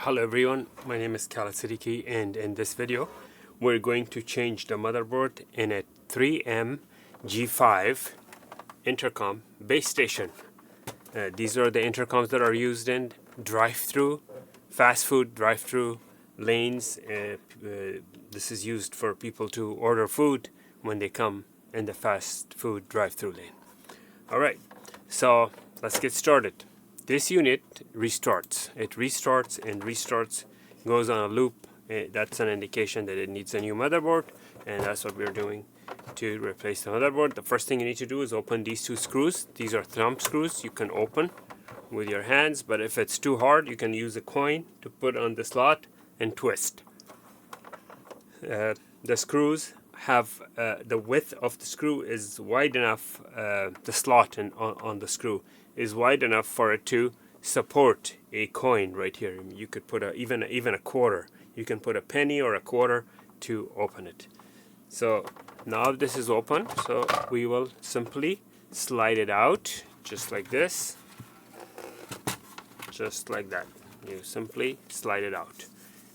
Hello everyone, my name is Khaled Siddiqui, and in this video we're going to change the motherboard in a 3M G5 intercom base station. These are the intercoms that are used in drive-through, fast food drive-through lanes. This is used for people to order food when they come in the fast food drive-through lane. Alright, so let's get started. This unit restarts. It restarts and restarts, goes on a loop. That's an indication that it needs a new motherboard, and that's what we're doing to replace the motherboard. The first thing you need to do is open these two screws. These are thumb screws. You can open with your hands, but if it's too hard, you can use a coin to put on the slot and twist. The screws have the width of the screw is wide enough. The slot on the screw is wide enough for it to support a coin right here. You could put even a quarter. You can put a penny or a quarter to open it. So now this is open, so we will simply slide it out just like this, just like that. You simply slide it out,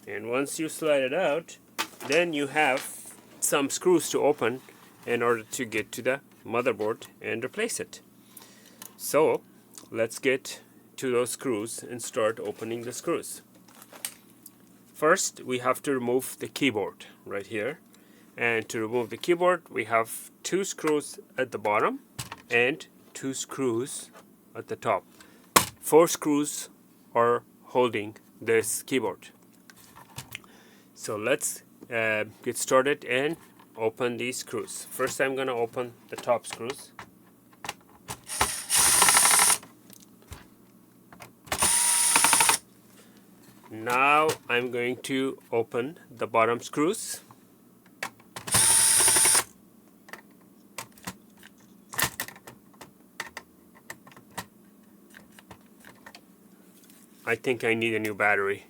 and once you slide it out, then you have some screws to open in order to get to the motherboard and replace it. So let's get to those screws and start opening the screws. First, we have to remove the keyboard right here. And to remove the keyboard, we have two screws at the bottom and two screws at the top. 4 screws are holding this keyboard. So let's get started and open these screws. First, I'm going to open the top screws. Now I'm going to open the bottom screws. I think I need a new battery.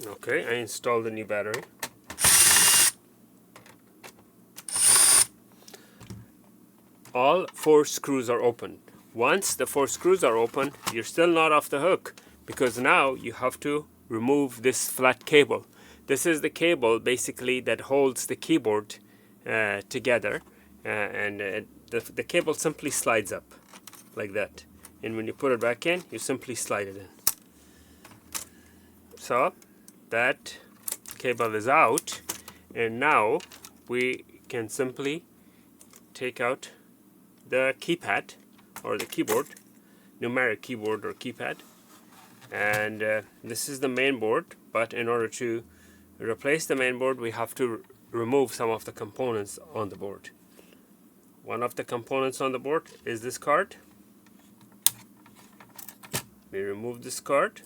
Okay, I installed a new battery. All 4 screws are open. Once the 4 screws are open, you're still not off the hook, because now you have to remove this flat cable. This is the cable basically that holds the keyboard together, and the cable simply slides up like that. And when you put it back in, you simply slide it in. So that cable is out, and now we can simply take out the keypad or the keyboard, numeric keyboard or keypad, and this is the main board. But in order to replace the main board, we have to remove some of the components on the board. One of the components on the board is this card. We remove this card.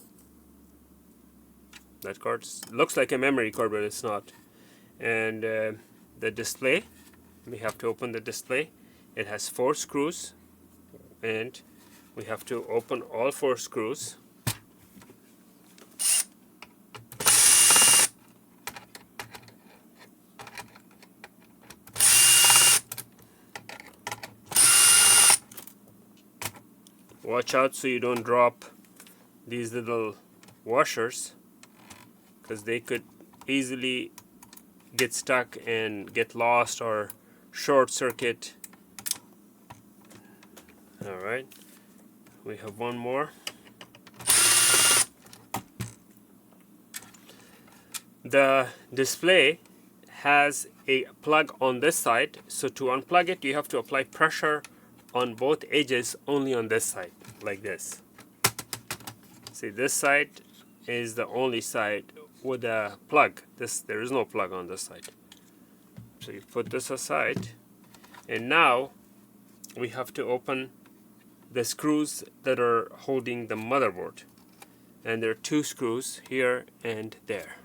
That card looks like a memory card, but it's not. And the display, we have to open the display. It has 4 screws, and we have to open all 4 screws. Watch out so you don't drop these little washers, because they could easily get stuck and get lost or short circuit. Alright, we have one more. The display has a plug on this side, so to unplug it you have to apply pressure on both edges, only on this side, like this. See, this side is the only side with a plug. There is no plug on this side. So you put this aside, and now we have to open the screws that are holding the motherboard, and there are 2 screws here and there.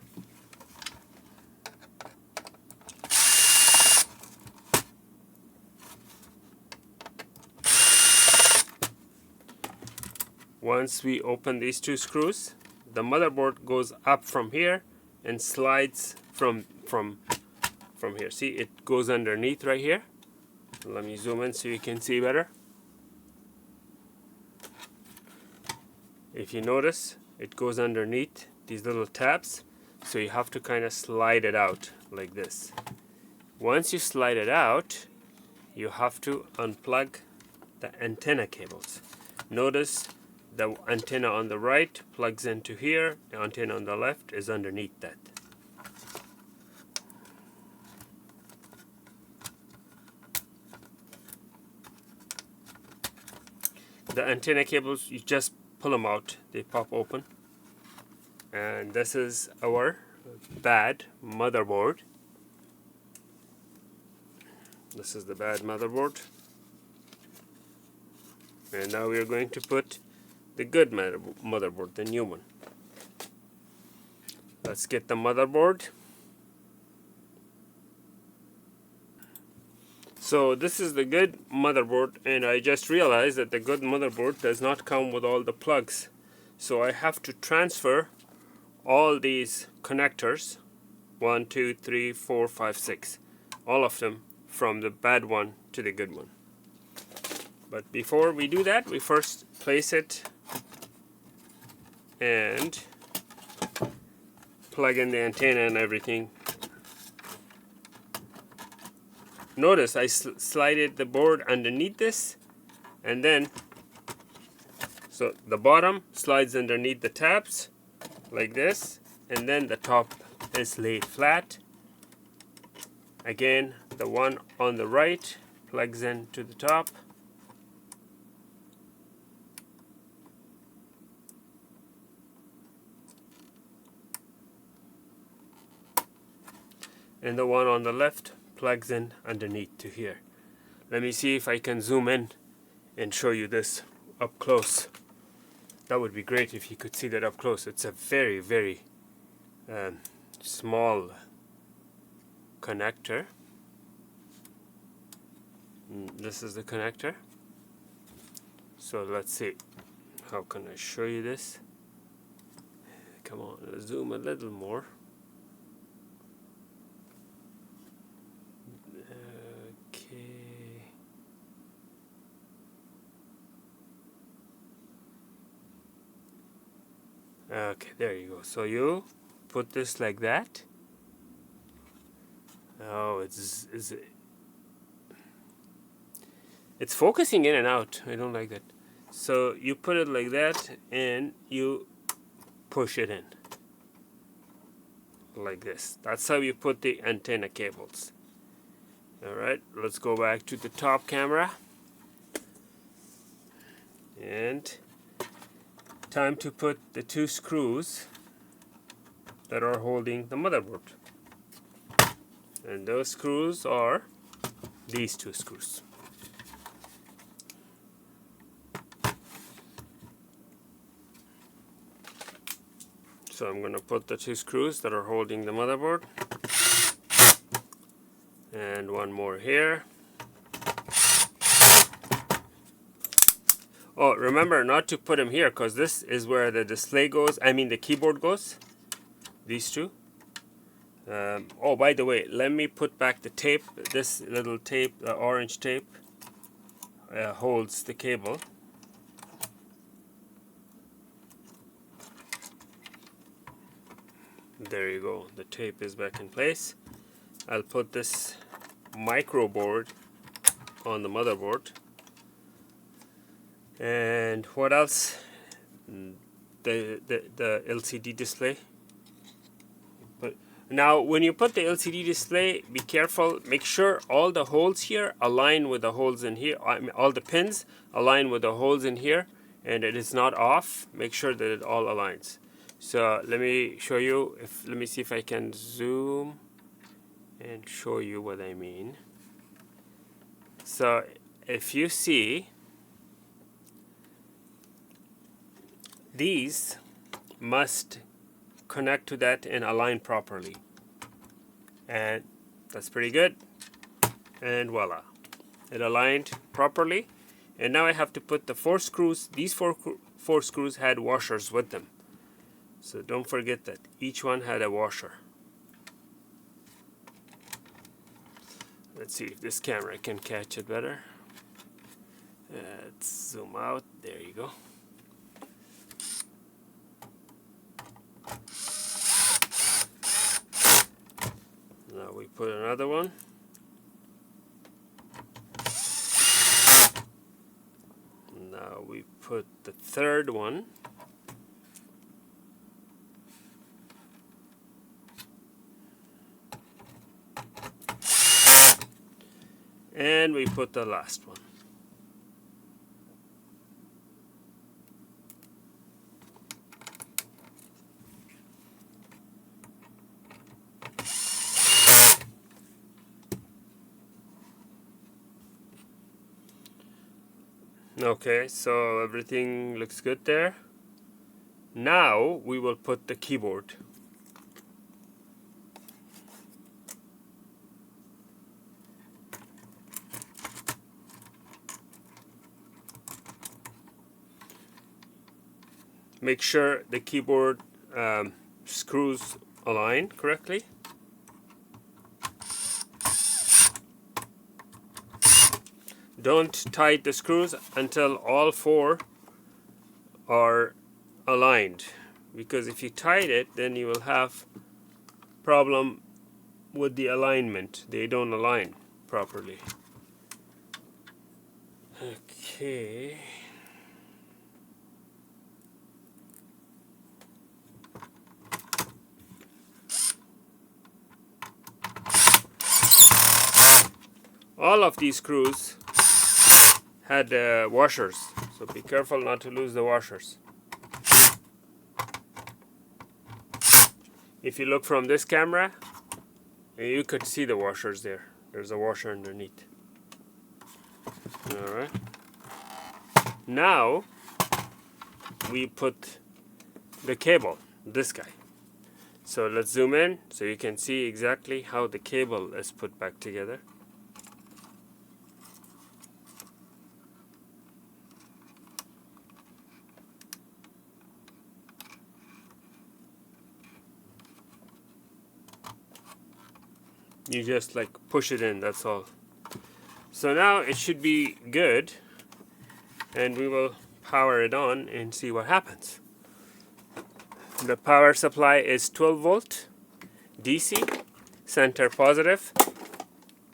Once we open these 2 screws, the motherboard goes up from here and slides from here. See, it goes underneath right here. Let me zoom in so you can see better. if you notice, it goes underneath these little tabs, so you have to kind of slide it out like this. Once you slide it out, you have to unplug the antenna cables. Notice the antenna on the right plugs into here, the antenna on the left is underneath that. The antenna cables, you just pull them out, they pop open. And this is our bad motherboard. This is the bad motherboard. And now we are going to put the good motherboard, the new one. Let's get the motherboard. So this is the good motherboard, and I just realized that the good motherboard does not come with all the plugs. So I have to transfer all these connectors, 1, 2, 3, 4, 5, 6, all of them from the bad one to the good one. But before we do that, we first place it and plug in the antenna and everything. Notice I slided the board underneath this, and then so the bottom slides underneath the tabs like this, and then the top is laid flat. Again, the one on the right plugs into the top. And the one on the left plugs in underneath to here. Let me see if I can zoom in and show you this up close. That would be great if you could see that up close. It's a very, very small connector. This is the connector. So let's see. How can I show you this? Come on, let's zoom a little more. Okay, there you go. So you put this like that. Oh, it's focusing in and out. I don't like that. So you put it like that, and you push it in like this. That's how you put the antenna cables. All right, let's go back to the top camera, and time to put the 2 screws that are holding the motherboard. And those screws are these 2 screws. So I'm going to put the 2 screws that are holding the motherboard, and one more here. Oh, remember not to put them here, because this is where the display goes, I mean the keyboard goes. These 2. Oh, by the way, let me put back the tape. This little tape, the orange tape, holds the cable. There you go, the tape is back in place. I'll put this micro board on the motherboard. And what else? The LCD display. But now when you put the LCD display, be careful, make sure all the holes here align with the holes in here. I mean, all the pins align with the holes in here, and it is not off. Make sure that it all aligns. So let me show you, let me see if I can zoom and show you what I mean. So if you see, these must connect to that and align properly, and that's pretty good. And voila, it aligned properly. And now I have to put the 4 screws. These four screws had washers with them, so don't forget that each one had a washer. Let's see if this camera can catch it better. Let's zoom out. There you go. we put another one. Now we put the third one. And we put the last one. Okay, so everything looks good there. Now we will put the keyboard. Make sure the keyboard screws align correctly. Don't tighten the screws until all four are aligned, because if you tighten it, then you will have problem with the alignment. They don't align properly. Okay. All of these screws had washers, so be careful not to lose the washers. If you look from this camera, you could see the washers there. There's a washer underneath. Alright. Now we put the cable, this guy. So let's zoom in so you can see exactly how the cable is put back together. You just like push it in, that's all. So now it should be good, and we will power it on and see what happens. The power supply is 12 volt DC, center positive,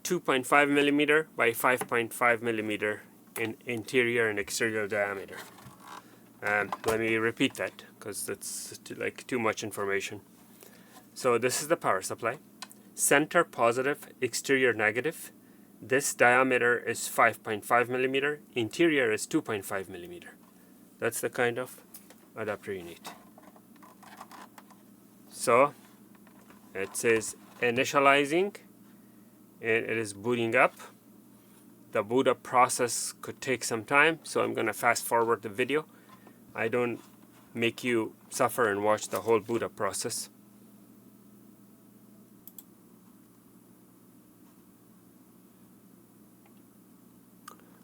2.5 millimeter by 5.5 millimeter in interior and exterior diameter. Let me repeat that because that's like too much information. So this is the power supply. Center positive, exterior negative. This diameter is 5.5 millimeter, interior is 2.5 millimeter. That's the kind of adapter you need. So it says initializing, and it is booting up. The boot up process could take some time, so I'm gonna fast forward the video. I don't make you suffer and watch the whole boot up process.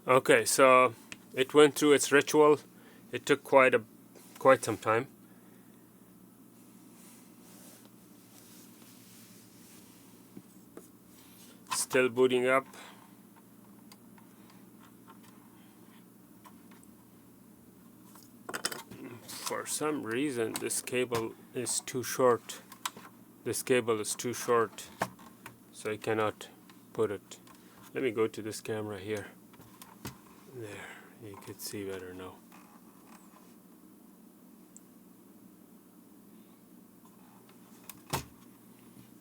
Okay, so it went through its ritual. It took quite some time. Still booting up. For some reason this cable is too short. This cable is too short, so I cannot put it. Let me go to this camera here. There, you could see better now.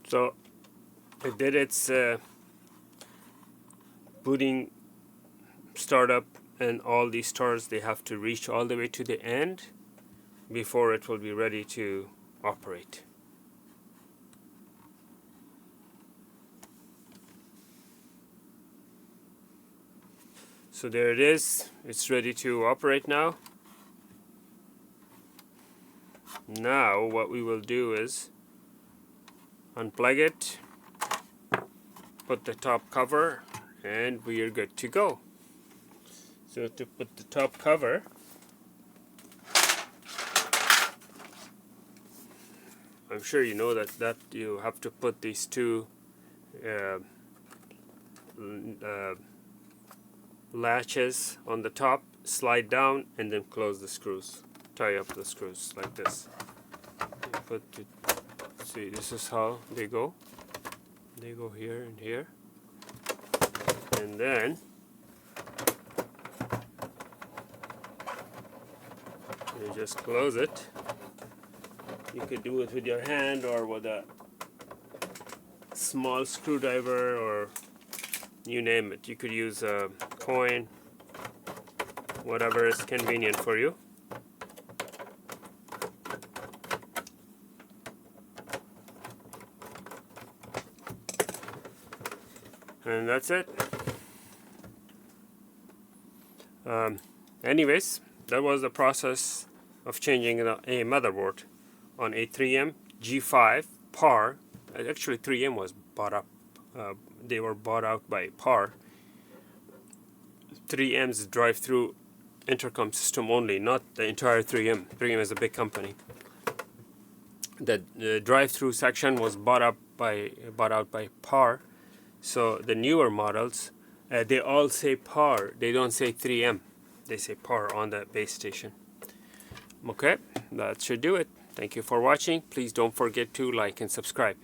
So it did its booting startup, and all these stars, they have to reach all the way to the end before it will be ready to operate. So there it is, it's ready to operate now. Now what we will do is unplug it, put the top cover, and we are good to go. So to put the top cover, I'm sure you know that you have to put these two latches on the top, slide down, and then close the screws. Tie up the screws like this. Put it, see, this is how they go. They go here and here, and then you just close it. You could do it with your hand or with a small screwdriver, or you name it. You could use a coin, whatever is convenient for you. And that's it. Anyways, that was the process of changing a motherboard on a 3M G5 PAR. Actually, 3M was bought up. They were bought out by PAR. 3M's drive-through intercom system only, not the entire 3M. 3M is a big company. The drive-through section was bought out by PAR. So the newer models, they all say PAR. They don't say 3M. They say PAR on the base station. Okay, that should do it. Thank you for watching. Please don't forget to like and subscribe.